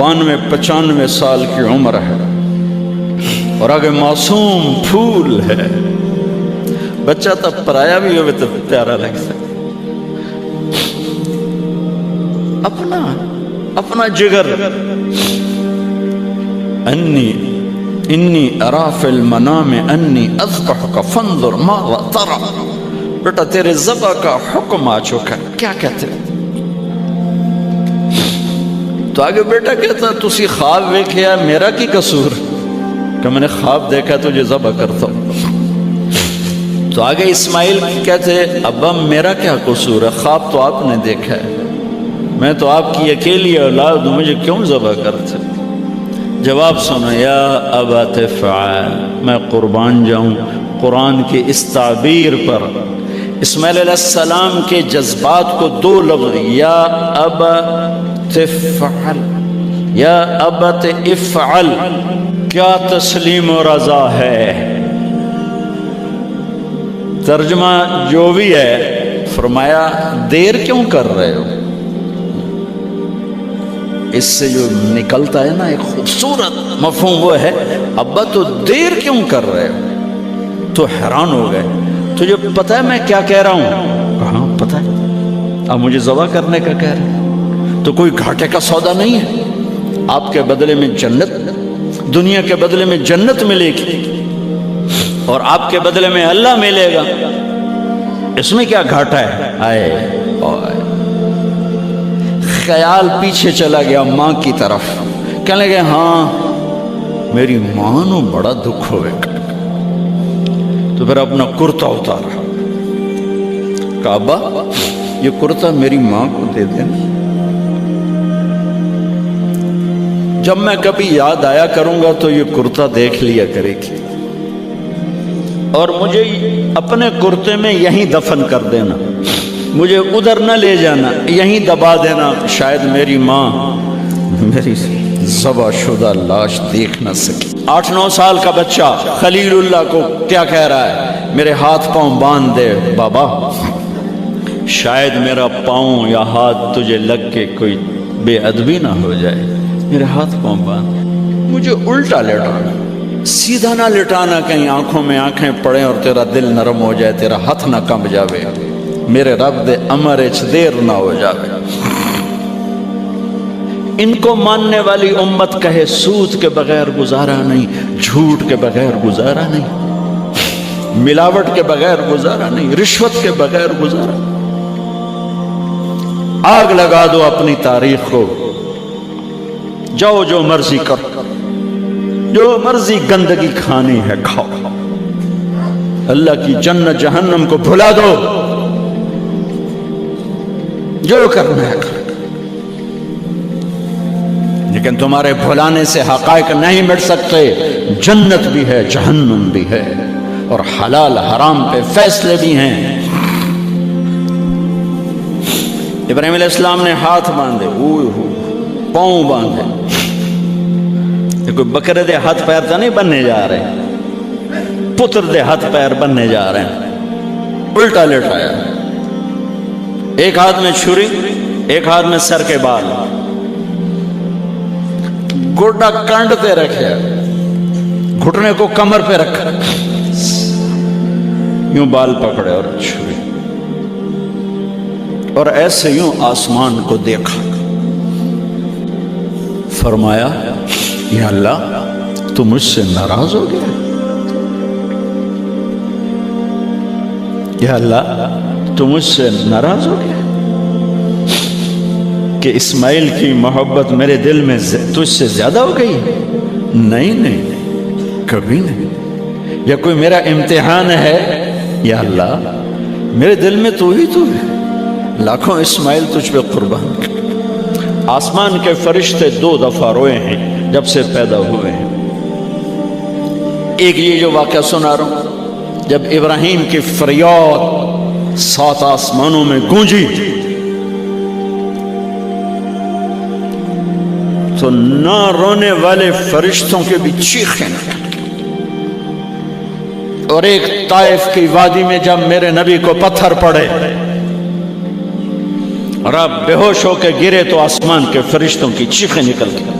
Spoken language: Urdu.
92-95 سال کی عمر ہے اور آگے معصوم پھول ہے. بچہ تب پرایا بھی ہوئے تو پیارا لگتا ہے. اپنا جگر. انی ارا فی المنام انی اذبحک فانظر ماذا تری. بیٹا تیرے ذبح کا حکم آ چکا ہے, کیا کہتے ہیں؟ تو آگے بیٹا کہتا ہے تسی خواب ویکھیا, میرا کی قصور کہ میں نے خواب دیکھا تجھے ذبح کرتا ہوں. تو آگے اسماعیل کہتے ابا میرا کیا قصور ہے, خواب تو آپ نے دیکھا ہے, میں تو آپ کی اکیلی اولاد ہوں, مجھے کیوں ذبح کرتے؟ جواب سنو, یا ابا تفعل, میں قربان جاؤں قرآن کی اس تعبیر پر. اسماعیل علیہ السلام کے جذبات کو دو لفظ, یا ابا تفعل, یا ابت افعل, کیا تسلیم و رضا ہے. ترجمہ جو بھی ہے, فرمایا دیر کیوں کر رہے ہو. اس سے جو نکلتا ہے نا ایک خوبصورت مفہوم وہ ہے, ابا تو دیر کیوں کر رہے ہو. تو حیران ہو گئے, تجھے پتہ ہے میں کیا کہہ رہا ہوں؟ کہاں پتہ ہے, اب مجھے ذبح کرنے کا کہہ رہے ہیں. تو کوئی گھاٹے کا سودا نہیں ہے. آپ کے بدلے میں جنت, دنیا کے بدلے میں جنت ملے گی اور آپ کے بدلے میں اللہ ملے گا. اس میں کیا گھاٹا ہے؟ آئے خیال پیچھے چلا گیا ماں کی طرف. کہنے لگے ہاں میری ماں نو بڑا دکھ ہوئے. تو پھر اپنا کرتا اتارا, کہا ابا یہ کرتا میری ماں کو دے دینا, جب میں کبھی یاد آیا کروں گا تو یہ کرتا دیکھ لیا کرے گی, اور مجھے اپنے کرتے میں یہیں دفن کر دینا, مجھے ادھر نہ لے جانا, یہیں دبا دینا, شاید میری ماں میری ذبح شدہ لاش دیکھ نہ سکے. 8-9 سال کا بچہ خلیل اللہ کو کیا کہہ رہا ہے, میرے ہاتھ پاؤں باندھ دے بابا, شاید میرا پاؤں یا ہاتھ تجھے لگ کے کوئی بے ادبی نہ ہو جائے, میرے ہاتھ پاؤں باندھ. مجھے الٹا لٹانا, سیدھا نہ لٹانا, کہیں آنکھوں میں آنکھیں پڑیں اور تیرا دل نرم ہو جائے, تیرا ہاتھ نہ کمب جاوے, میرے رب دے امر اچ دیر نہ ہو جاوے. ان کو ماننے والی امت کہے سود کے بغیر گزارا نہیں, جھوٹ کے بغیر گزارا نہیں, ملاوٹ کے بغیر گزارا نہیں, رشوت کے بغیر گزارا. آگ لگا دو اپنی تاریخ کو, جاؤ جو مرضی کرو, جو مرضی گندگی کھانی ہے کھاؤ, اللہ کی جنت جہنم کو بھلا دو, جو کرنا ہے کرو. لیکن تمہارے بھلانے سے حقائق نہیں مٹ سکتے. جنت بھی ہے, جہنم بھی ہے, اور حلال حرام پہ فیصلے بھی ہیں. ابراہیم علیہ السلام نے ہاتھ باندھے, پاؤں باندھے. یہ کوئی بکرے دے ہاتھ پیر تو نہیں بننے جا رہے, پتر دے ہاتھ پیر بننے جا رہے ہیں. الٹا لٹایا, ایک ہاتھ میں چھری, ایک ہاتھ میں سر کے بال, گوڈا کانڈ پہ رکھے, گھٹنے کو کمر پہ رکھا, یوں بال پکڑے اور چھری, اور ایسے یوں آسمان کو دیکھا. فرمایا یا اللہ تو مجھ سے ناراض ہو گیا, یا اللہ تو مجھ سے ناراض ہو گیا کہ اسماعیل کی محبت میرے دل میں تجھ سے زیادہ ہو گئی. نہیں, کبھی نہیں. یا کوئی میرا امتحان ہے؟ یا اللہ میرے دل میں تو ہی تو ہے, لاکھوں اسماعیل تجھ پہ قربان. آسمان کے فرشتے 2 دفعہ روئے ہیں جب سے پیدا ہوئے ہیں. ایک یہ جو واقعہ سنا رہا ہوں, جب ابراہیم کی فریاد 7 آسمانوں میں گونجی تو نہ رونے والے فرشتوں کے بھی چیخیں. اور ایک طائف کی وادی میں جب میرے نبی کو پتھر پڑے اور آپ بے ہوش ہو کے گرے تو آسمان کے فرشتوں کی چیخیں نکل گئی.